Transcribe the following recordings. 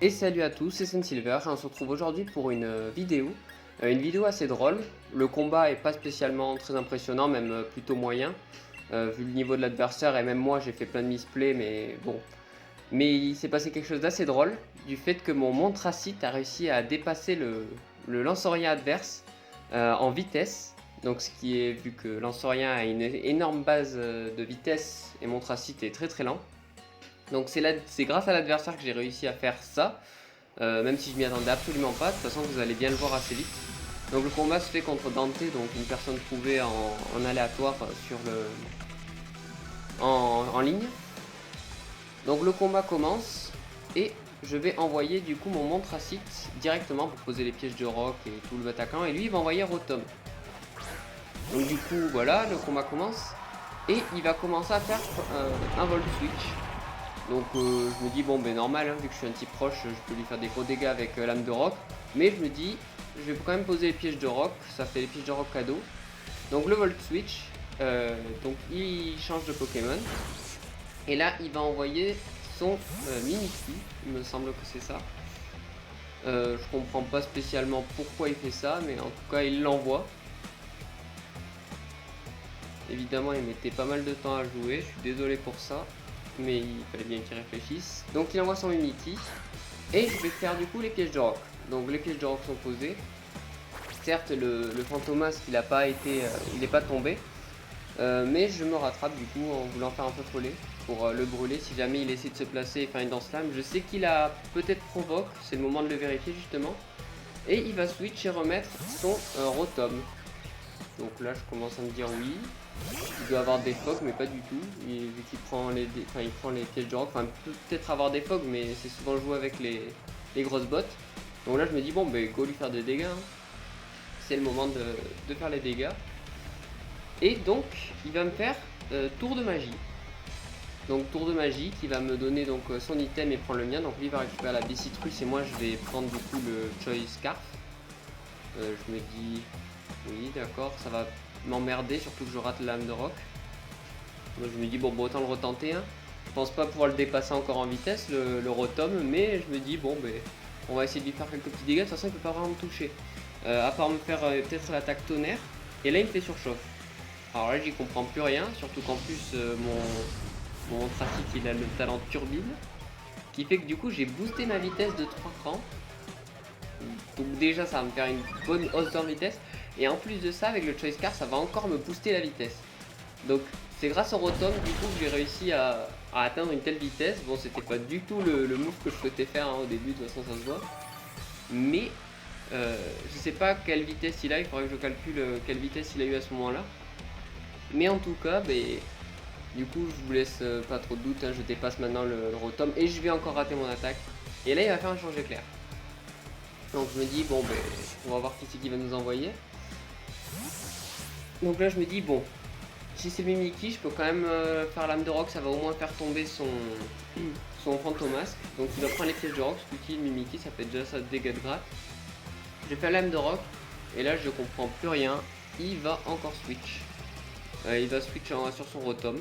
Et salut à tous, c'est Silver. On se retrouve aujourd'hui pour une vidéo assez drôle. Le combat est pas spécialement très impressionnant, même plutôt moyen, vu le niveau de l'adversaire, et même moi j'ai fait plein de misplays, mais bon. Mais il s'est passé quelque chose d'assez drôle, du fait que mon Montracite a réussi à dépasser le Lanceurien adverse en vitesse. Donc ce qui est, vu que Lanceurien a une énorme base de vitesse, et Montracite est très très lent. Donc c'est grâce à l'adversaire que j'ai réussi à faire ça, même si je m'y attendais absolument pas. De toute façon, vous allez bien le voir assez vite. Donc le combat se fait contre Dante, donc une personne trouvée en aléatoire sur en ligne. Donc le combat commence et je vais envoyer du coup mon Montracite directement pour poser les pièges de roc et tout le attaquant, et lui il va envoyer Rotom. Donc du coup voilà, le combat commence et il va commencer à faire un Volt Switch. Donc je me dis bon ben normal, hein, vu que je suis un type proche, je peux lui faire des gros dégâts avec lame de roc. Mais je me dis, je vais quand même poser les pièges de roc, ça fait les pièges de roc cadeau. Donc le Volt Switch, donc il change de Pokémon. Et là il va envoyer son Mimikyu, il me semble que c'est ça. Je comprends pas spécialement pourquoi il fait ça, mais en tout cas il l'envoie. Évidemment il mettait pas mal de temps à jouer, je suis désolé pour ça, mais il fallait bien qu'il réfléchisse. Donc il envoie son Mimikyu, et je vais faire du coup les pièges de roc. Donc les pièges de roc sont posés. Certes le Fantomas il n'est pas tombé, mais je me rattrape du coup en voulant faire un peu troller pour le brûler si jamais il essaie de se placer et faire une danse lame. Je sais qu'il a peut-être provoque, c'est le moment de le vérifier justement. Et il va switch et remettre son Rotom. Donc là je commence à me dire oui, il doit avoir des fogs mais pas du tout, vu qu'il prend il prend les pièges de roc, enfin peut-être avoir des fogs mais c'est souvent joué avec les grosses bottes. Donc là je me dis bon ben go lui faire des dégâts, hein. C'est le moment de faire les dégâts. Et donc il va me faire tour de magie. Donc tour de magie qui va me donner donc son item et prendre le mien. Donc lui va récupérer la Bicitrus et moi je vais prendre du coup le Choice Scarf. Je me dis oui d'accord, ça va m'emmerder, surtout que je rate la lame de roc. Donc je me dis bon autant le retenter, hein. Je pense pas pouvoir le dépasser encore en vitesse le Rotom, mais je me dis bon ben on va essayer de lui faire quelques petits dégâts. De toute façon il peut pas vraiment me toucher, à part me faire peut-être l'attaque tonnerre, et là il me fait surchauffe. Alors là j'y comprends plus rien, surtout qu'en plus mon trafic il a le talent turbine, qui fait que du coup j'ai boosté ma vitesse de 3 crans. Donc déjà ça va me faire une bonne hausse en vitesse, et en plus de ça avec le Choice Car ça va encore me booster la vitesse. Donc c'est grâce au Rotom du coup que j'ai réussi à atteindre une telle vitesse. Bon c'était pas du tout le move que je souhaitais faire, hein, au début, de toute façon ça se voit. Mais je sais pas quelle vitesse il a, il faudrait que je calcule quelle vitesse il a eu à ce moment là. Mais en tout cas, du coup je vous laisse pas trop de doute, hein, je dépasse maintenant le Rotom et je vais encore rater mon attaque. Et là il va faire un change éclair. Donc je me dis bon on va voir qui c'est qui va nous envoyer. Donc là je me dis bon, si c'est Mimikyu je peux quand même faire lame de roc, ça va au moins faire tomber son Fantomasque. Donc il va prendre les pièges de roc, ce coup-ci Mimikyu ça fait déjà ça de dégâts de gratte. Je vais faire lame de roc et là je comprends plus rien, il va encore switch. Il va switch sur son Rotom.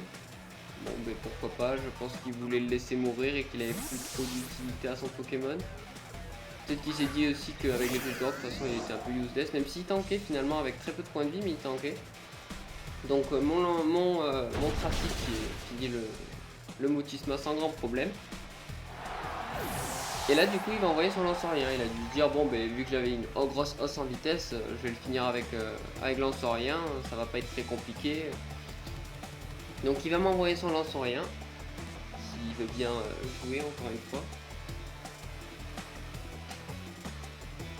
Bon pourquoi pas, je pense qu'il voulait le laisser mourir et qu'il avait plus trop d'utilité à son Pokémon. Peut-être qu'il s'est dit aussi qu'avec les pièges de roc, de toute façon il était un peu useless, même s'il tankait finalement avec très peu de points de vie, mais il tankait. Donc mon trafic qui dit le Motisma sans grand problème. Et là du coup il va envoyer son Lanceurien, il a dû dire bon vu que j'avais une grosse hausse en vitesse, je vais le finir avec Lanceurien, ça va pas être très compliqué. Donc il va m'envoyer son Lanceurien, s'il veut bien jouer encore une fois.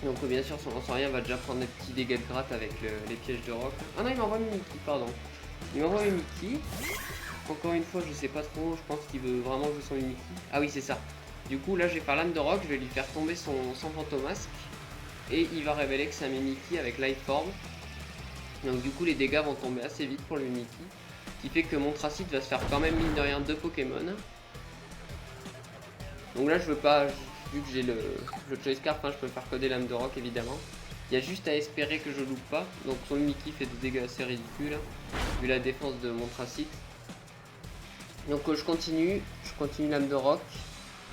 Donc bien sûr son Lanceurien va déjà prendre des petits dégâts de gratte avec les pièges de roc. Ah non il m'envoie Mimikyu, pardon. Il m'envoie Mimikyu. Encore une fois je sais pas trop, je pense qu'il veut vraiment jouer son Mimikyu. Ah oui c'est ça. Du coup là je vais faire lame de roc, je vais lui faire tomber son Fantomasque. Et il va révéler que c'est un Mimikyu avec Life Orb. Donc du coup les dégâts vont tomber assez vite pour le Mimikyu. Qui fait que mon Tracite va se faire quand même mine de rien 2 Pokémon. Donc là je veux pas, vu que j'ai le Choice Scarf, hein, je peux faire coder lame de roc évidemment. Il y a juste à espérer que je loupe pas. Donc son Mimikyu fait des dégâts assez ridicules, hein, vu la défense de mon Tracite. Donc je continue lame de roc.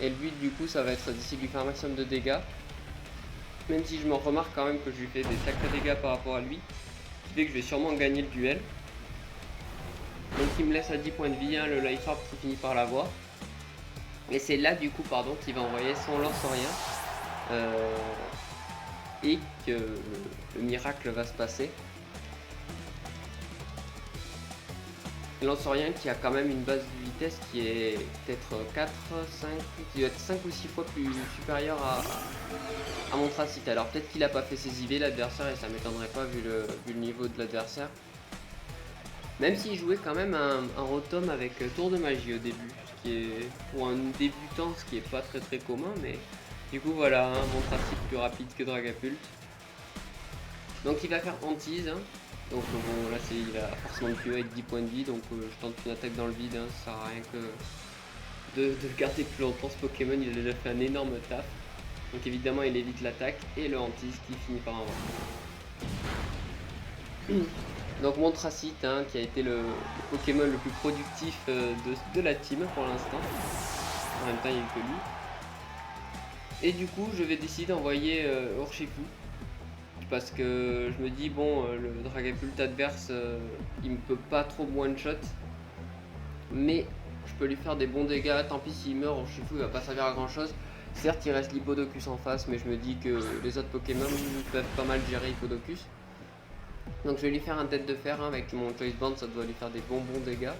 Et le but du coup ça va être d'essayer de lui faire un maximum de dégâts. Même si je me remarque quand même que je lui fais des sacrés dégâts par rapport à lui. Ce qui fait que je vais sûrement gagner le duel. Donc il me laisse à 10 points de vie, hein, le life orb qui finit par l'avoir. Et c'est là du coup pardon qu'il va envoyer son lance-rien. Et que le miracle va se passer. Lance-rien qui a quand même une base de vitesse qui est peut-être 4, 5, qui doit être 5 ou 6 fois plus supérieure à mon Tracite. Alors peut-être qu'il a pas fait ses IV l'adversaire et ça m'étonnerait pas vu le niveau de l'adversaire. Même s'il jouait quand même un Rotom avec tour de magie au début, ce qui est pour un débutant ce qui est pas très commun, mais du coup voilà, hein, mon Tracite plus rapide que Dragapult. Donc il va faire Hantise, hein. Donc bon là il va forcément me tuer avec 10 points de vie, donc je tente une attaque dans le vide, hein. Ça sert à rien que de le garder plus longtemps. Ce Pokémon il a déjà fait un énorme taf. Donc évidemment il évite l'attaque et le Hantise qui finit par avoir. Donc mon Tracite, hein, qui a été le Pokémon le plus productif de la team pour l'instant. En même temps il n'y a eu que lui. Et du coup je vais décider d'envoyer Urshifu. Parce que je me dis bon le Dragapult adverse il me peut pas trop one shot. Mais je peux lui faire des bons dégâts, tant pis s'il meurt, Urshifu il va pas servir à grand chose. Certes il reste l'Hippodocus en face, mais je me dis que les autres Pokémon peuvent pas mal gérer Hippodocus. Donc je vais lui faire un tête de fer, hein, avec mon Choice Band, ça doit lui faire des bons dégâts.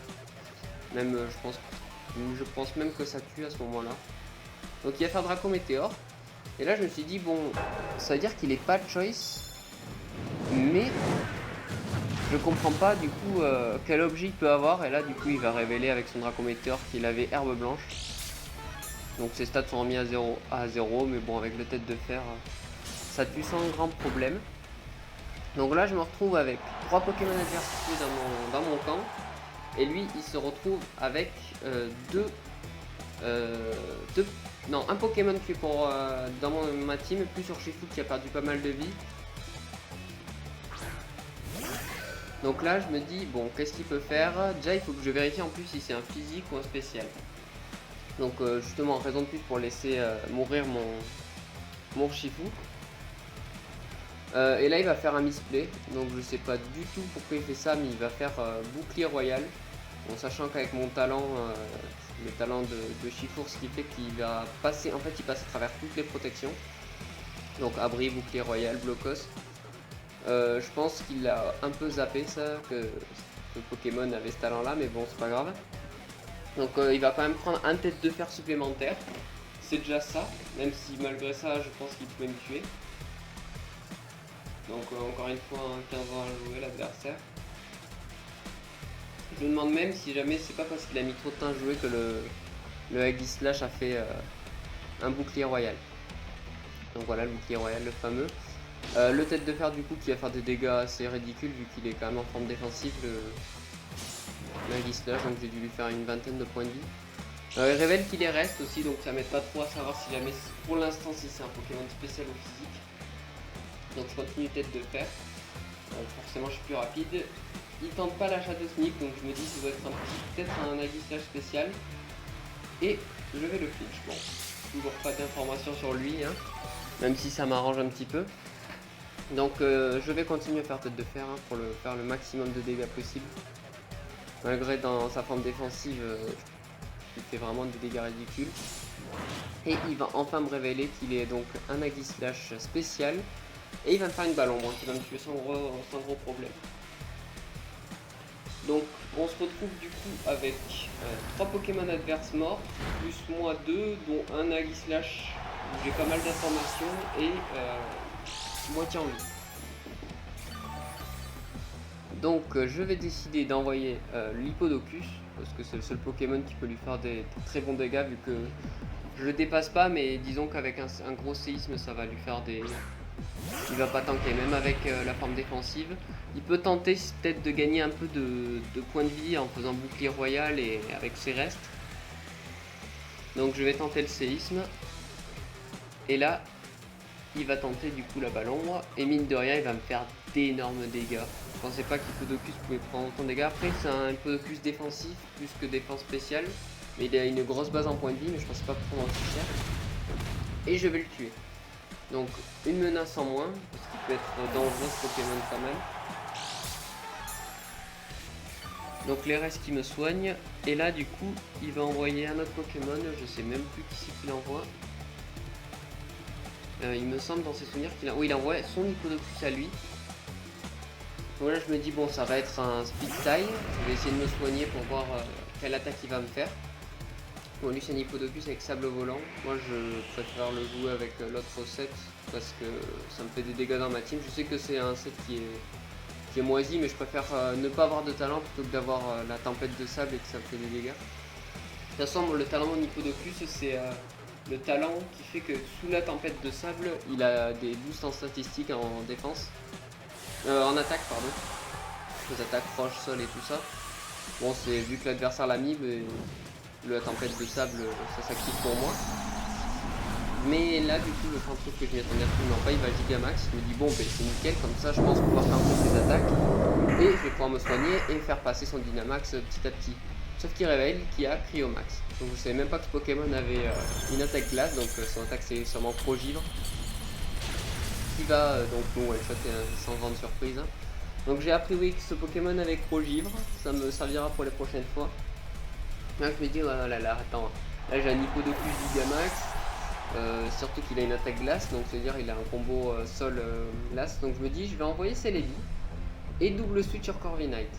Même je pense même que ça tue à ce moment là. Donc il va faire Draco Météore. Et là je me suis dit bon, ça veut dire qu'il est pas de choice. Mais je comprends pas du coup quel objet il peut avoir. Et là du coup il va révéler avec son Draco Météore qu'il avait herbe blanche. Donc ses stats sont remis à 0, mais bon avec le tête de fer ça tue sans grand problème. Donc là je me retrouve avec 3 Pokémon adversifiés dans mon camp. Et lui il se retrouve avec un Pokémon qui est dans ma team, plus Urshifu qui a perdu pas mal de vie. Donc là je me dis bon qu'est-ce qu'il peut faire. Déjà il faut que je vérifie en plus si c'est un physique ou un spécial. Donc justement raison de plus pour laisser mourir mon Urshifu. Et là il va faire un misplay, donc je sais pas du tout pourquoi il fait ça, mais il va faire bouclier royal. Bon, sachant qu'avec mon talent, le talent de Chifour, ce qui fait qu'il va passer, en fait il passe à travers toutes les protections. Donc abri, bouclier royal, blocos. Je pense qu'il a un peu zappé ça, que le Pokémon avait ce talent là, mais bon c'est pas grave. Donc il va quand même prendre un tête de fer supplémentaire. C'est déjà ça, même si malgré ça je pense qu'il pouvait me tuer. Donc encore une fois, 15 ans à jouer l'adversaire. Je me demande même si jamais c'est pas parce qu'il a mis trop de temps à jouer que le Aegislash a fait un bouclier royal. Donc voilà le bouclier royal, le fameux. Le tête de fer du coup qui va faire des dégâts assez ridicules vu qu'il est quand même en forme défensive, le Aegislash, donc j'ai dû lui faire une vingtaine de points de vie. Il révèle qu'il est reste aussi, donc ça m'aide pas trop à savoir si jamais pour l'instant si c'est un Pokémon spécial ou physique. Donc je continue tête de fer. Forcément je suis plus rapide. Il tente pas la Shadow Sneak, donc je me dis que ça doit être peut-être un Aegislash spécial. Et je vais le flinch. Bon, toujours pas d'informations sur lui, hein, même si ça m'arrange un petit peu. Donc je vais continuer à faire tête de fer, hein, pour faire le maximum de dégâts possible. Malgré dans sa forme défensive, il fait vraiment des dégâts ridicules. Et il va enfin me révéler qu'il est donc un Aegislash spécial. Et il va me faire une balle ombre, qui va me tuer sans gros problème. Donc on se retrouve du coup avec 3 Pokémon adverses morts, plus moi 2, dont un Aegislash où j'ai pas mal d'informations et moitié en vie. Donc je vais décider d'envoyer l'Hippodocus, parce que c'est le seul Pokémon qui peut lui faire des très bons dégâts vu que je le dépasse pas, mais disons qu'avec un gros séisme ça va lui faire des... Il va pas tanker, même avec la forme défensive. Il peut tenter peut-être de gagner un peu de points de vie en faisant bouclier royal et avec ses restes. Donc je vais tenter le séisme. Et là, il va tenter du coup la balle ombre. Et mine de rien, il va me faire d'énormes dégâts. Je pensais pas qu'Hippodocus pouvait prendre autant de dégâts. Après, c'est un Hippodocus défensif plus que défense spéciale. Mais il a une grosse base en point de vie, mais je pense pas prendre aussi cher. Et je vais le tuer. Donc une menace en moins, parce qu'il peut être dangereux ce Pokémon quand même. Donc les restes qui me soignent. Et là du coup il va envoyer un autre Pokémon, je sais même plus qui c'est qu'il envoie. Il me semble dans ses souvenirs qu'il a... Oui, il envoie son Hippodocus à lui. Donc là je me dis bon ça va être un speed taille. Je vais essayer de me soigner pour voir quelle attaque il va me faire. Bon lui c'est un Hippodocus avec sable volant. Moi je préfère le jouer avec l'autre set parce que ça me fait des dégâts dans ma team. Je sais que c'est un set qui est moisi, mais je préfère ne pas avoir de talent plutôt que d'avoir la tempête de sable et que ça me fait des dégâts. De toute façon le talent de Hippodocus c'est le talent qui fait que sous la tempête de sable il a des boosts en statistiques en défense. En attaque pardon. Les attaques roche, sol et tout ça. Bon c'est vu que l'adversaire l'a mis, mais la tempête de sable ça s'active pour moi. Mais là du coup je fais un truc que je m'y attendais absolument pas, il va Gigamax, je me dis bon ben c'est nickel, comme ça je pense pouvoir faire un peu ses attaques. Et je vais pouvoir me soigner et faire passer son Dynamax petit à petit. Sauf qu'il révèle qu'il a Cryomax. Donc je savais même pas que ce Pokémon avait une attaque glace, donc son attaque c'est sûrement Progivre. Qui va donc nous one-shotter sans grande surprise. Hein. Donc j'ai appris oui que ce Pokémon avait Progivre, ça me servira pour les prochaines fois. Là je me dis oh là là attends, là j'ai un Hippodocus Gigamax. Surtout qu'il a une attaque glace, donc c'est-à-dire il a un combo sol glace. Donc je me dis je vais envoyer Celebi et double switch sur Corviknight.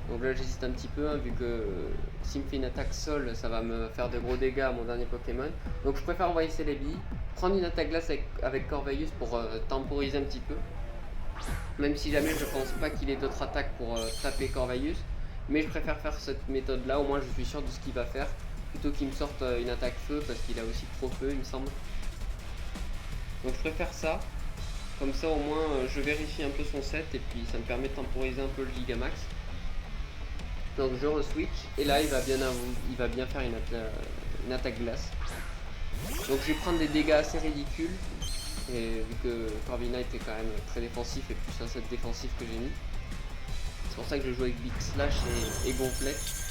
Donc là j'hésite un petit peu hein, vu que s'il me fait une attaque sol ça va me faire de gros dégâts à mon dernier Pokémon. Donc je préfère envoyer Celebi, prendre une attaque glace avec Corvus pour temporiser un petit peu. Même si jamais je pense pas qu'il ait d'autres attaques pour taper Corvus. Mais je préfère faire cette méthode là, au moins je suis sûr de ce qu'il va faire. Plutôt qu'il me sorte une attaque feu parce qu'il a aussi trop feu il me semble. Donc je préfère ça. Comme ça au moins je vérifie un peu son set et puis ça me permet de temporiser un peu le Gigamax. Donc je re-switch et là il va bien faire une attaque glace. Donc je vais prendre des dégâts assez ridicules. Et vu que Corviknight est quand même très défensif et plus un set défensif que j'ai mis. C'est pour ça que je joue avec Big Slash et Gonflex.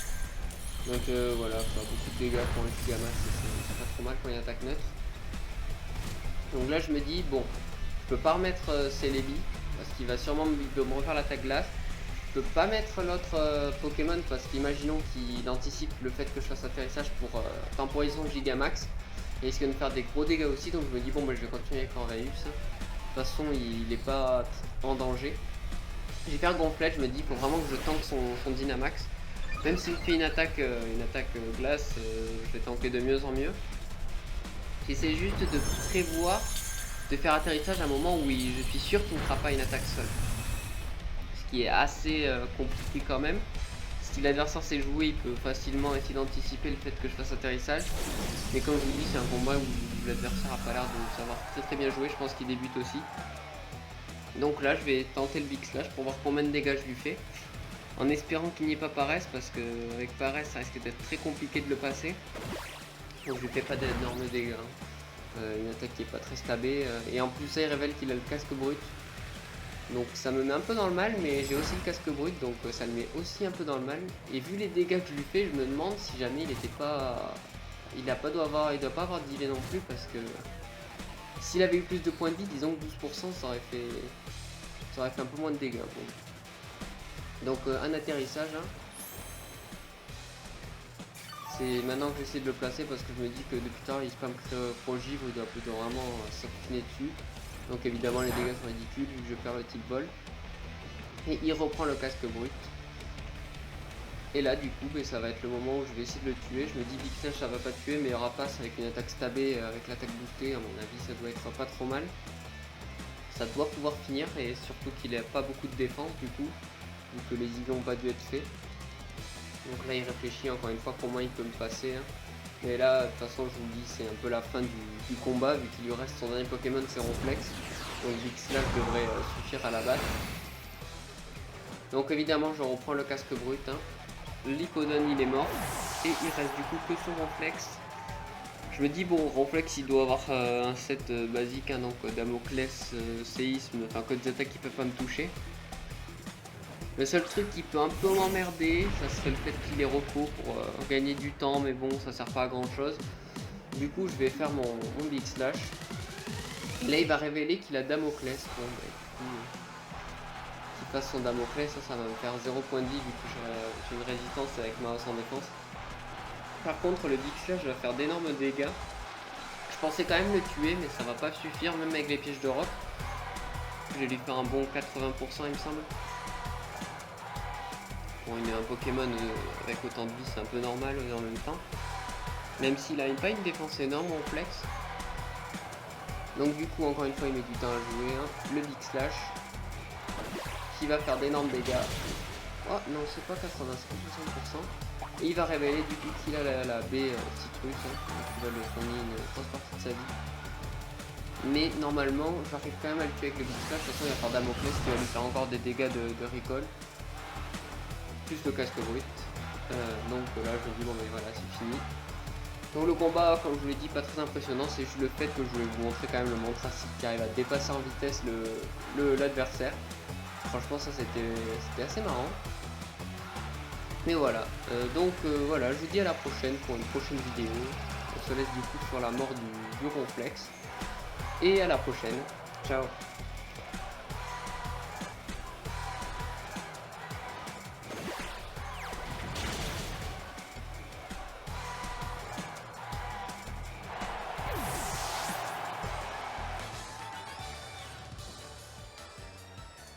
Donc voilà, faire beaucoup de dégâts pour un Gigamax, c'est pas trop mal quand il attaque neutre. Donc là je me dis, bon, je peux pas remettre Celebi, parce qu'il va sûrement me refaire l'attaque glace. Je peux pas mettre l'autre Pokémon, parce qu'imaginons qu'il anticipe le fait que je fasse atterrissage pour temporiser son Gigamax. Et il risque de me faire des gros dégâts aussi, donc je me dis, bon, bah, je vais continuer avec Corvus. De toute façon, il est pas en danger. J'ai perdu Gonflette, je me dis, il faut vraiment que je tank son Dynamax. Même s'il fait une attaque glace, je vais tanker de mieux en mieux. J'essaie juste de prévoir de faire atterrissage à un moment où je suis sûr qu'il ne fera pas une attaque seule. Ce qui est assez compliqué quand même. Si l'adversaire sait jouer, il peut facilement essayer d'anticiper le fait que je fasse atterrissage. Mais comme je vous dis, c'est un combat où l'adversaire n'a pas l'air de savoir très bien jouer, je pense qu'il débute aussi. Donc là, je vais tenter le Big Slash pour voir combien de dégâts je lui fais. En espérant qu'il n'y ait pas Paresse, parce qu'avec Paresse ça risque d'être très compliqué de le passer. Donc je lui fais pas d'énormes dégâts. Hein. Une attaque qui est pas très stabée. Et en plus ça il révèle qu'il a le casque brut. Donc ça me met un peu dans le mal, mais j'ai aussi le casque brut, donc ça le met aussi un peu dans le mal. Et vu les dégâts que je lui fais, je me demande si jamais il était pas... Il doit pas avoir d'IV non plus, parce que... S'il avait eu plus de points de vie, disons que 12%, ça aurait fait un peu moins de dégâts. Bon. Donc un atterrissage, hein. C'est maintenant que j'essaie de le placer parce que je me dis que depuis tard il spam Progivre, il doit vraiment s'obstiner dessus. Donc évidemment les dégâts sont ridicules vu que je perds le type bol. Et il reprend le casque brut. Et là du coup ça va être le moment où je vais essayer de le tuer. Je me dis Big Slash ça va pas tuer, mais Rapace avec une attaque stabée, avec l'attaque boostée, à mon avis ça doit être pas trop mal. Ça doit pouvoir finir et surtout qu'il n'a pas beaucoup de défense du coup. Vu que les IV n'ont pas dû être faits. Donc là il réfléchit encore une fois comment il peut me passer. Hein. Mais là de toute façon je vous le dis c'est un peu la fin du combat vu qu'il lui reste son dernier Pokémon c'est Ronflex. Donc Big Slash devrait suffire à la battre. Donc évidemment je reprends le casque brut. Hein. L'Hippodon il est mort. Et il reste du coup que son Ronflex. Je me dis bon Ronflex il doit avoir un set basique hein, donc Damoclès, séisme, enfin que des attaques qui peuvent pas me toucher. Le seul truc qui peut un peu m'emmerder, ça serait le fait qu'il ait repos pour gagner du temps, mais bon, ça sert pas à grand chose. Du coup, je vais faire mon Big Slash. Et là, il va révéler qu'il a Damoclès. Bon, bah, du coup, qu'il fasse son Damoclès, ça va me faire 0 point de vie, du coup, j'ai une résistance avec ma hausse en défense. Par contre, le Big Slash va faire d'énormes dégâts. Je pensais quand même le tuer, mais ça va pas suffire, même avec les pièges de roc. Je vais lui faire un bon 80%, il me semble. Bon, il met un Pokémon avec autant de vie, c'est un peu normal en même temps. Même s'il a pas une défense énorme en flex. Donc du coup, encore une fois, il met du temps à jouer. Hein. Le Big Slash, qui va faire d'énormes dégâts. Oh non, c'est pas 80, c'est 60%. Et il va révéler du coup qu'il a la baie citrus, hein, qui va le soigner une grosse partie de sa vie. Mais normalement, j'arrive quand même à le tuer avec le Big Slash. De toute façon, il va faire Damoclès qui va lui faire encore des dégâts de recall. Plus le casque brut. Donc là, je me dis, bon, mais voilà, c'est fini. Donc le combat, comme je vous l'ai dit, pas très impressionnant. C'est juste le fait que je vais vous montrer quand même le Montracite qui arrive à dépasser en vitesse l'adversaire. Franchement, ça c'était assez marrant. Mais voilà, voilà, je vous dis à la prochaine pour une prochaine vidéo. On se laisse du coup sur la mort du Ronflex. Et à la prochaine. Ciao.